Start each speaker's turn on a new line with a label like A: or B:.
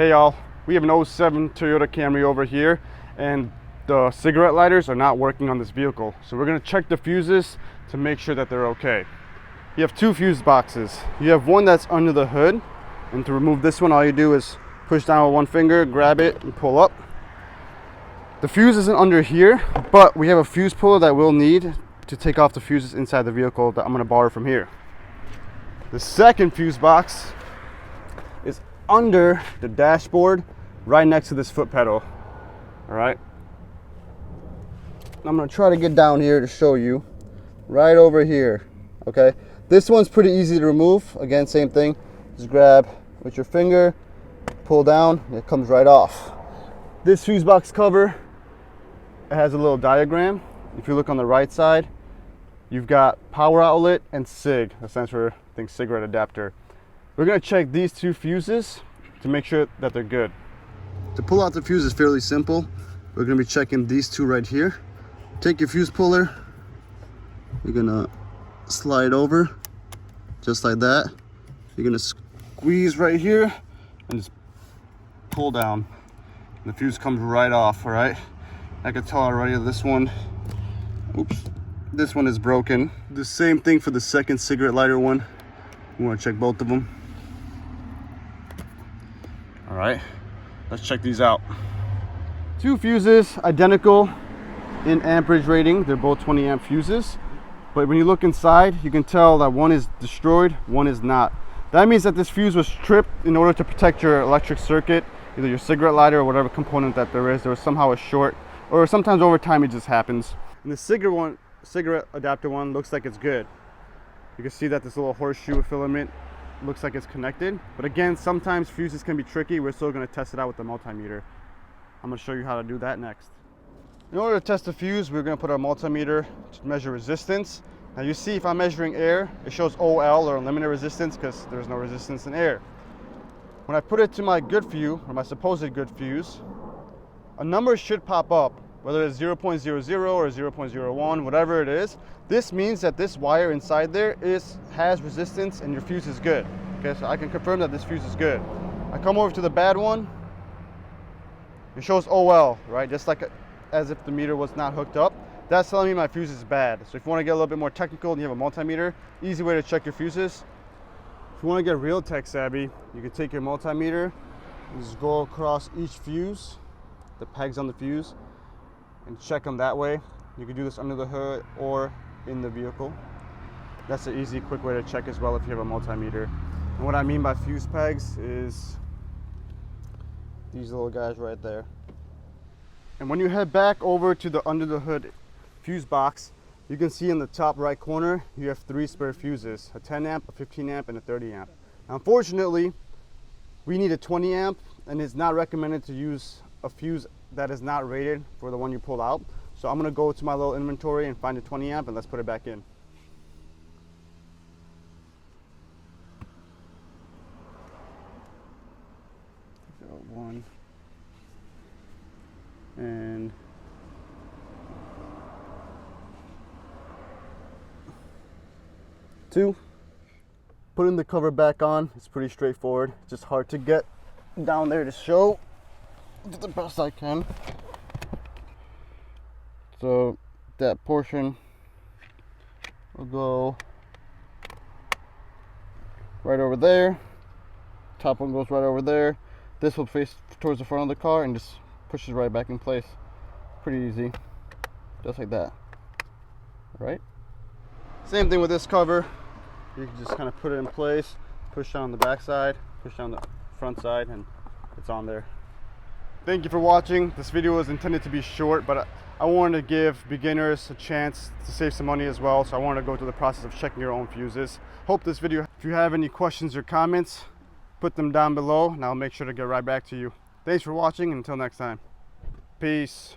A: Hey y'all, we have an 07 Toyota Camry over here, and the cigarette lighters are not working on this vehicle. So we're gonna check the fuses to make sure that they're okay. You have two fuse boxes. You have one that's under the hood, and to remove this one, all you do is push down with one finger, grab it, and pull up. The fuse isn't under here, but we have a fuse puller that we'll need to take off the fuses inside the vehicle that I'm gonna borrow from here. The second fuse box is under the dashboard, right next to this foot pedal. All right. I'm gonna try to get down here to show you. Right over here, okay? This one's pretty easy to remove. Again, same thing. Just grab with your finger, pull down, and it comes right off. This fuse box cover, it has a little diagram. If you look on the right side, you've got power outlet and SIG, that stands for, I think, cigarette adapter. We're gonna check these two fuses to make sure that they're good. To pull out the fuse is fairly simple. We're gonna be checking these two right here. Take your fuse puller, you're gonna slide over, just like that. You're gonna squeeze right here and just pull down. And the fuse comes right off, all right? I can tell already this one, this one is broken. The same thing for the second cigarette lighter one. We wanna check both of them. All right, let's check these out. Two fuses, identical in amperage rating. They're both 20 amp fuses. But when you look inside, you can tell that one is destroyed, one is not. That means that this fuse was stripped in order to protect your electric circuit, either your cigarette lighter or whatever component that there is. There was somehow a short, or sometimes over time it just happens. And the cigarette adapter one looks like it's good. You can see that this little horseshoe filament looks like it's connected. But again, sometimes fuses can be tricky. We're still gonna test it out with the multimeter. I'm gonna show you how to do that next. In order to test the fuse, we're gonna put our multimeter to measure resistance. Now you see if I'm measuring air, it shows OL, or limited resistance, because there's no resistance in air. When I put it to my good fuse, or my supposed good fuse, a number should pop up, whether it's 0.00 or 0.01, whatever it is. This means that this wire inside there has resistance and your fuse is good. Okay, so I can confirm that this fuse is good. I come over to the bad one, it shows OL, right? Just like as if the meter was not hooked up. That's telling me my fuse is bad. So if you want to get a little bit more technical and you have a multimeter, easy way to check your fuses. If you want to get real tech savvy, you can take your multimeter and just go across each fuse, the pegs on the fuse, and check them that way. You can do this under the hood or in the vehicle. That's an easy, quick way to check as well if you have a multimeter. And what I mean by fuse pegs is these little guys right there. And when you head back over to the under the hood fuse box, you can see in the top right corner, you have 3 spare fuses, a 10 amp, a 15 amp, and a 30 amp. Now, unfortunately, we need a 20 amp, and it's not recommended to use a fuse that is not rated for the one you pull out. So I'm gonna go to my little inventory and find a 20 amp, and let's put it back in. One. And two. Putting the cover back on, it's pretty straightforward. It's just hard to get down there to show the best I can. So that portion will go right over there. Top one goes right over there. This will face towards the front of the car and just pushes right back in place. Pretty easy, just like that. All right. Same thing with this cover. You can just kind of put it in place, push down the back side, push down the front side, and it's on there. Thank you for watching. This video was intended to be short, but I wanted to give beginners a chance to save some money as well, so I wanted to go through the process of checking your own fuses. Hope this video, if you have any questions or comments, put them down below and I'll make sure to get right back to you. Thanks for watching, and until next time. Peace.